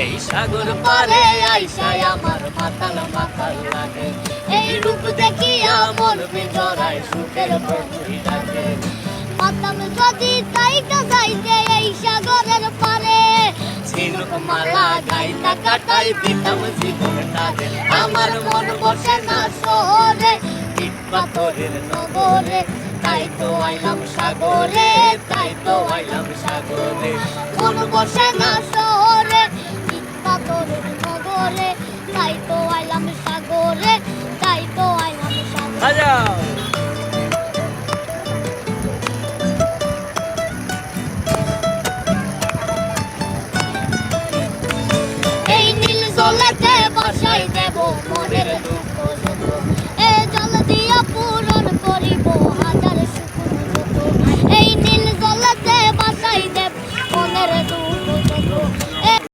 এই সাগর পারে আইসায় আমার মাতাল মাতাল লাগে, এই রূপ দেখিয়া মন বিজড়ায় সুখের বন্ধি ডাকে। পাতাম যদি তাইটা যাইতে এই সাগরের পারে, ঝিনুক মালা গাইতা কাটাই দিতাম জীবনটারে। আমার মন বসে না শহরে, ইট পাথরের নগরে, তাই তো আইলাম সাগরে, তাই তো আইলাম সাগরে। মন বসে না শহরে,